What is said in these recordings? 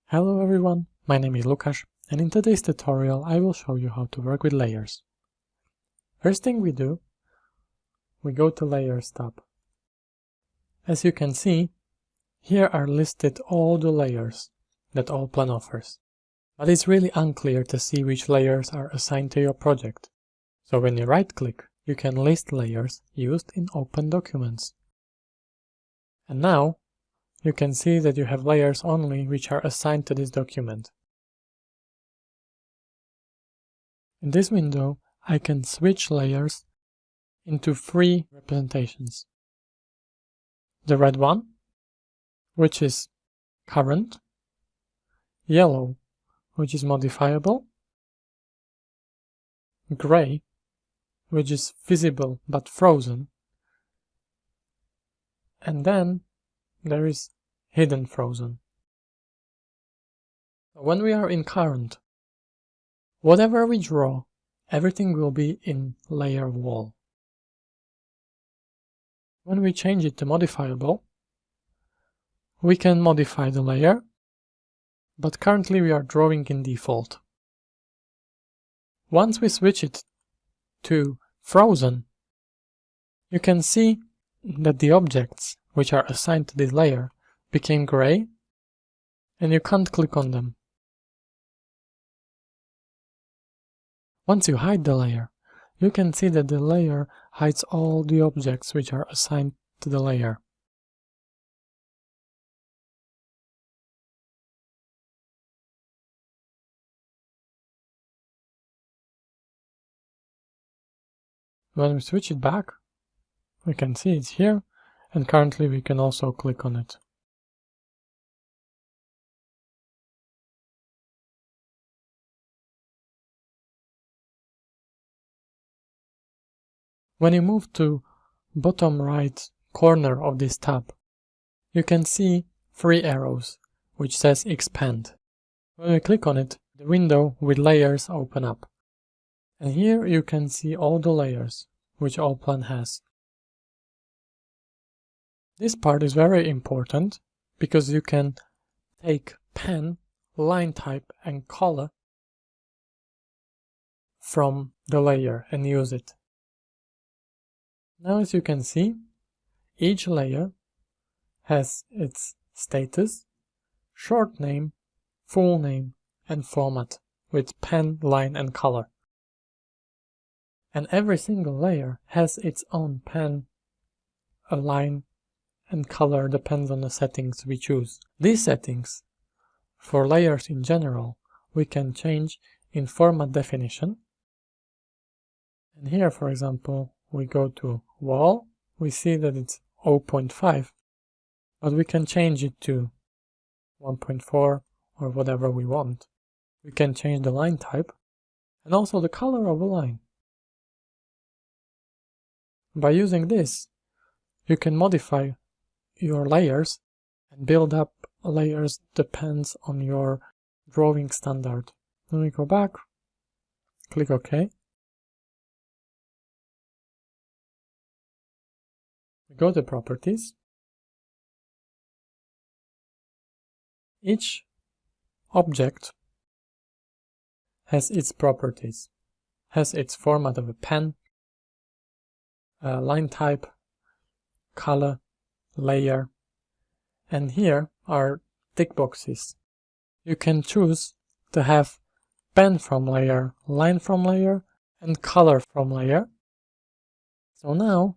Hello everyone, my name is Lukasz, and in today's tutorial I will show you how to work with layers. First thing we do, we go to Layers tab. As you can see, here are listed all the layers that Allplan offers, but it's really unclear to see which layers are assigned to your project. So when you right-click, you can list layers used in open documents. And now, you can see that you have layers only which are assigned to this document. In this window, I can switch layers into three representations. The red one, which is current, yellow, which is modifiable, gray, which is visible but frozen, and then there is hidden frozen. When we are in current, whatever we draw, everything will be in layer wall. When we change it to modifiable, we can modify the layer, but currently we are drawing in default. Once we switch it to frozen, you can see that the objects which are assigned to this layer became gray, and you can't click on them. Once you hide the layer, you can see that the layer hides all the objects which are assigned to the layer. When we switch it back, we can see it's here, and currently we can also click on it. When you move to bottom right corner of this tab, you can see three arrows which says expand. When we click on it, the window with layers open up. And here you can see all the layers which Allplan has. This part is very important because you can take pen, line type and color from the layer and use it. Now as you can see, each layer has its status, short name, full name and format with pen, line and color. And every single layer has its own pen, a line and color depends on the settings we choose. These settings, for layers in general, we can change in format definition. And here, for example, we go to wall, we see that it's 0.5, but we can change it to 1.4 or whatever we want. We can change the line type and also the color of a line. By using this, you can modify your layers and build up layers depends on your drawing standard. When we go back, click OK. We go to properties. Each object has its properties, has its format of a pen, line type, color, layer, and here are tick boxes. You can choose to have pen from layer, line from layer, and color from layer. So now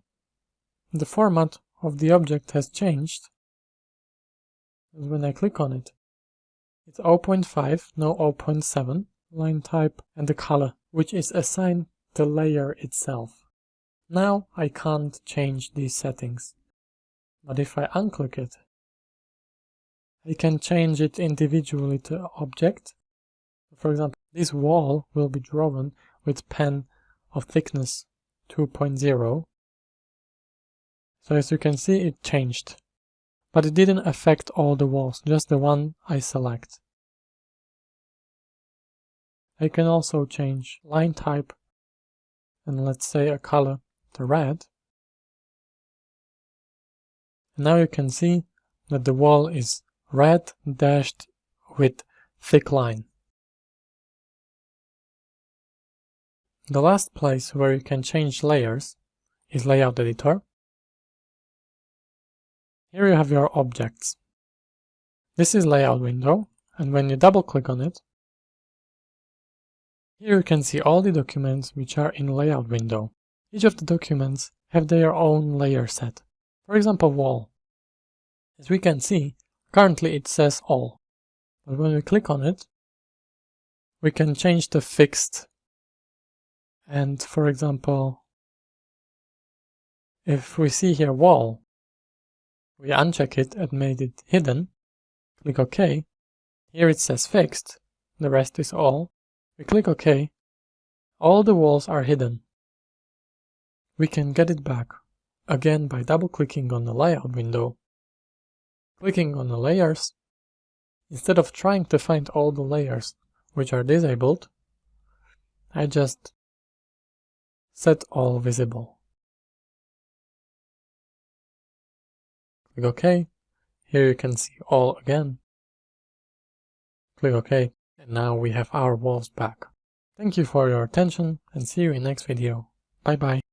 the format of the object has changed. When I click on it, it's 0.5, no 0.7, line type and the color, which is assigned to the layer itself. Now I can't change these settings, but if I unclick it, I can change it individually to object. For example, this wall will be drawn with pen of thickness 2.0. So as you can see, it changed, but it didn't affect all the walls, just the one I select. I can also change line type and let's say a color to red. And now you can see that the wall is red dashed with thick line. The last place where you can change layers is Layout Editor. Here you have your objects. This is Layout window, and when you double click on it, here you can see all the documents which are in Layout window. Each of the documents have their own layer set. For example, wall. As we can see, currently it says all, but when we click on it, we can change the fixed. And for example, if we see here wall, we uncheck it and made it hidden, click OK. Here it says fixed, the rest is all. We click OK, all the walls are hidden. We can get it back, again by double clicking on the layout window, clicking on the layers. Instead of trying to find all the layers which are disabled, I just set all visible. Click OK, here you can see all again. Click OK, and now we have our walls back. Thank you for your attention and see you in next video. Bye bye.